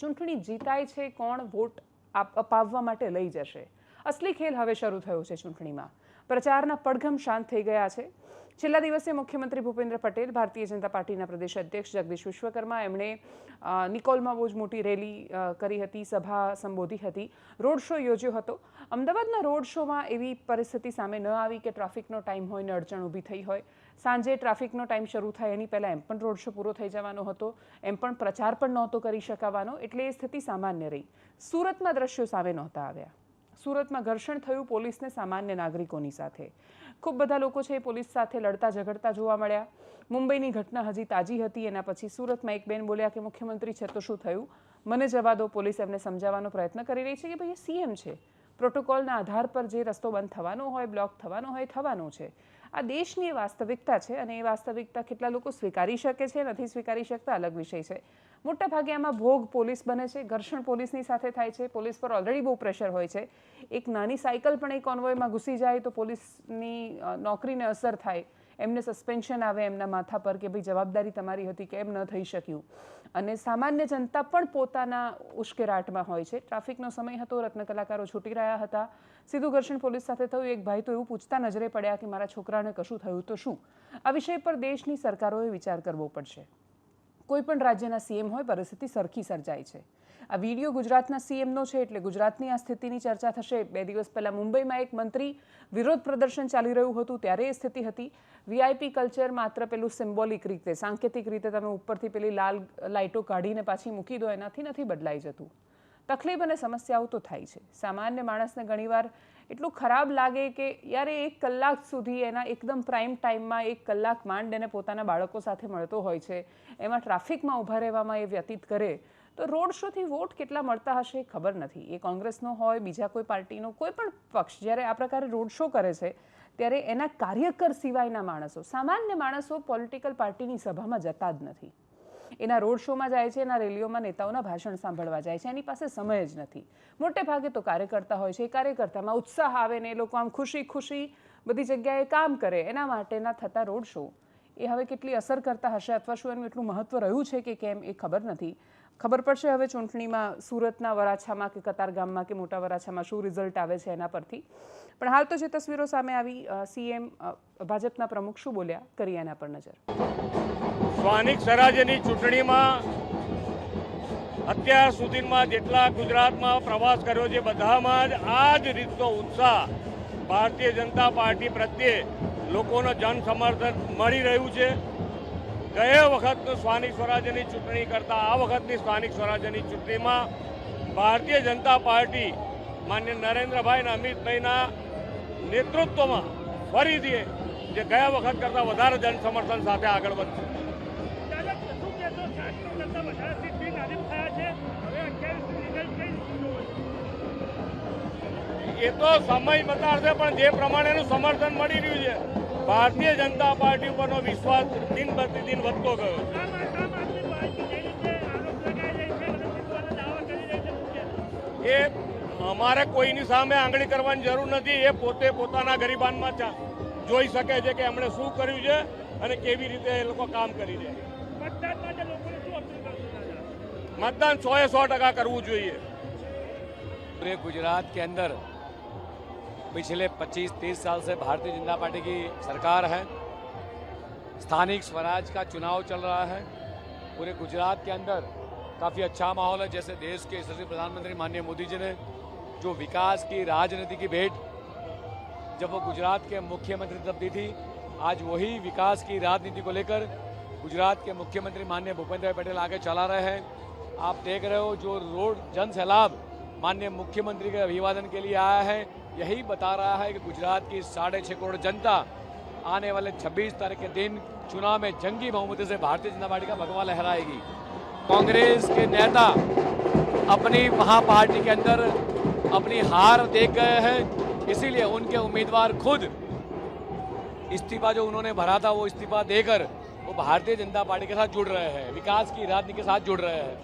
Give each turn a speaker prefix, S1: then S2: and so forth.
S1: ચૂંટણી જીતાય છે કોણ વોટ અપાવવા માટે લઈ જશે? અસલી ખેલ હવે શરૂ થયો છે ચૂંટણીમાં. પ્રચારના પડઘમ શાંત થઈ ગયા છે. છેલ્લા દિવસે મુખ્યમંત્રી ભૂપેન્દ્ર પટેલ, ભારતીય જનતા પાર્ટીના પ્રદેશ અધ્યક્ષ જગદીશ વિશ્વકર્મા, એમણે નિકોલમાં બહુ જ મોટી રેલી કરી હતી, સભા સંબોધી હતી, રોડ શો યોજ્યો હતો. અમદાવાદના રોડ શોમાં એવી પરિસ્થિતિ સામે ન આવી કે ટ્રાફિકનો ટાઈમ હોય ને અડચણ ઊભી થઈ હોય. સાંજે ટ્રાફિકનો ટાઈમ શરૂ થાય એની પહેલાં એમ પણ રોડ શો પૂરો થઈ જવાનો હતો, એમ પણ પ્રચાર પણ નહોતો કરી શકાવાનો, એટલે એ સ્થિતિ સામાન્ય રહી. સુરતમાં દ્રશ્યો સામે નહોતા આવ્યા. સુરતમાં ઘર્ષણ થયું પોલીસને સામાન્ય નાગરિકોની સાથે. ખૂબ બધા લોકો છે એ પોલીસ સાથે લડતા ઝઘડતા જોવા મળ્યા. મુંબઈની ઘટના હજી તાજી હતી. એના પછી સુરતમાં એક બેન બોલ્યા કે મુખ્યમંત્રી છે તો શું થયું, મને જવા દો. પોલીસ એમને સમજાવવાનો પ્રયત્ન કરી રહી છે કે ભાઈ એ સીએમ છે, પ્રોટોકોલના આધાર પર જે રસ્તો બંધ થવાનો હોય, બ્લોક થવાનો હોય, થવાનો છે. આ દેશની વાસ્તવિકતા છે અને એ વાસ્તવિકતા કેટલા લોકો સ્વીકારી શકે છે, નથી સ્વીકારી શકતા, અલગ વિષય છે. મોટા ભાગે આમાં ભોગ પોલીસ બને છે. ઘર્ષણ પોલીસની સાથે થાય છે. પોલીસ પર ઓલરેડી બહુ પ્રેશર હોય છે. એક નાની સાયકલ પણ એક કોન્વોયમાં ઘૂસી જાય તો પોલીસની નોકરીને અસર થાય, એમને સસ્પેન્શન આવે એમના માથા પર કે ભાઈ જવાબદારી તમારી હતી, કેમ ન થઈ શક્યું. અને સામાન્ય જનતા પણ પોતાના ઉશ્કેરાટમાં હોય છે. ટ્રાફિકનો સમય હતો, રત્ન કલાકારો છૂટી રહ્યા હતા, સીધું ઘર્ષણ પોલીસ સાથે થયું. એક ભાઈ તો એવું પૂછતા નજરે પડ્યા કે મારા છોકરાને કશું થયું તો શું? આ વિષય પર દેશની સરકારોએ વિચાર કરવો પડશે. કોઈ પણ રાજ્યના સીએમ હોય, પરિસ્થિતિ સરખી સર્જાય છે. આ વિડીયો ગુજરાતના સીએમનો છે એટલે ગુજરાતની આ સ્થિતિની ચર્ચા થશે. 2 દિવસ પહેલા મુંબઈમાં એક મંત્રી વિરોધ પ્રદર્શન ચાલી રહ્યું હતું, ત્યારે એ સ્થિતિ હતી. વીઆઈપી કલ્ચર માત્ર પેલું સિમ્બોલિક રીતે, સાંકેતિક રીતે તમે ઉપરથી પેલી લાલ લાઇટો કાઢીને પાછી મૂકી દો, એનાથી નથી બદલાઈ જતું. તકલીફ અને સમસ્યાઓ તો થાય છે. સામાન્ય માણસને ઘણીવાર એટલું ખરાબ લાગે કે યાર 1 કલાક સુધી એના એકદમ પ્રાઇમ ટાઈમમાં 1 કલાક માંડ એને પોતાના બાળકો સાથે મળતો હોય છે, એમાં ટ્રાફિકમાં ઊભા રહેવામાં એ વ્યતીત કરે તો રોડ શોથી વોટ કેટલા મળતા હશે ખબર નથી. એ કોંગ્રેસનો હોય, બીજા કોઈ પાર્ટીનો, કોઈ પણ પક્ષ જ્યારે આ પ્રકારે રોડ શો કરે છે ત્યારે એના કાર્યકર સિવાયના માણસો, સામાન્ય માણસો પોલિટિકલ પાર્ટીની સભામાં જતા જ નથી. એના રોડ શોમાં જાય છે, એના રેલીઓમાં નેતાઓના ભાષણ સાંભળવા જાય છે. એની પાસે સમય જ નથી. મોટે ભાગે તો કાર્યકર્તા હોય છે. એ કાર્યકર્તામાં ઉત્સાહ આવે ને એ લોકો આમ ખુશી ખુશી બધી જગ્યાએ કામ કરે. એના માટેના થતા રોડ શો એ હવે કેટલી અસર કરતા હશે અથવા શું એનું એટલું મહત્વ રહ્યું છે કે કેમ એ ખબર નથી. ખબર પડશે હવે ચૂંટણીમાં સુરતના વરાછામાં કે કતારગામમાં કે મોટા વરાછામાં શું રિઝલ્ટ આવે છે એના પરથી. પણ હાલ તો જે તસવીરો સામે આવી, સીએમ ભાજપના પ્રમુખ શું બોલ્યા, કરીએ એના પર નજર.
S2: સ્થાનિક સ્વરાજ્યની ચૂંટણીમાં અત્યાર સુધીમાં જેટલા ગુજરાતમાં પ્રવાસ કર્યો છે બધામાં જ આ જ રીતનો ઉત્સાહ ભારતીય જનતા પાર્ટી પ્રત્યે લોકોનો જન સમર્થન મળી રહ્યું છે. ગયા વખતનું સ્થાનિક સ્વરાજ્યની ચૂંટણી કરતાં આ વખતની સ્થાનિક સ્વરાજ્યની ચૂંટણીમાં ભારતીય જનતા પાર્ટી માન્ય નરેન્દ્રભાઈ અને અમિતભાઈના નેતૃત્વમાં ફરીથી જે ગયા વખત કરતાં વધારે જન સમર્થન સાથે આગળ વધશે. એ તો સમય બતાડશે, પણ જે પ્રમાણેનું સમર્થન મળી રહ્યું છે, ભારતીય જનતા પાર્ટી ઉપરનો વિશ્વાસ દિન પ્રતિદિન વધતો ગયો. એ અમારે કોઈની સામે આંગળી કરવાની જરૂર નથી. એ પોતે પોતાના ગરીબાનમાં જોઈ શકે છે કે એમણે શું કર્યું છે અને કેવી રીતે એ લોકો કામ કરી છે. मतदान 100% करવું જોઈએ.
S3: पूरे गुजरात के अंदर पिछले 25-30 साल से भारतीय जनता पार्टी की सरकार है. स्थानिक स्वराज का चुनाव चल रहा है. पूरे गुजरात के अंदर काफ़ी अच्छा माहौल है. जैसे देश के यशस्वी प्रधानमंत्री माननीय मोदी जी ने जो विकास की राजनीति की भेंट जब वो गुजरात के मुख्यमंत्री तब दी थी, आज वही विकास की राजनीति को लेकर गुजरात के मुख्यमंत्री माननीय भूपेंद्र पटेल आगे चला रहे हैं. आप देख रहे हो जो रोड जन सैलाब माननीय मुख्यमंत्री के अभिवादन के लिए आया है, यही बता रहा है कि गुजरात की 6.5 करोड़ जनता आने वाले 26 तारीख के दिन चुनाव में जंगी बहुमती से भारतीय जनता पार्टी का भगवा लहराएगी. कांग्रेस के नेता अपनी वहां पार्टी के अंदर अपनी हार देख गए हैं, इसीलिए उनके उम्मीदवार खुद इस्तीफा जो उन्होंने भरा था वो इस्तीफा देकर वो भारतीय जनता पार्टी के साथ जुड़ रहे हैं, विकास की राजनीति के साथ जुड़ रहे हैं.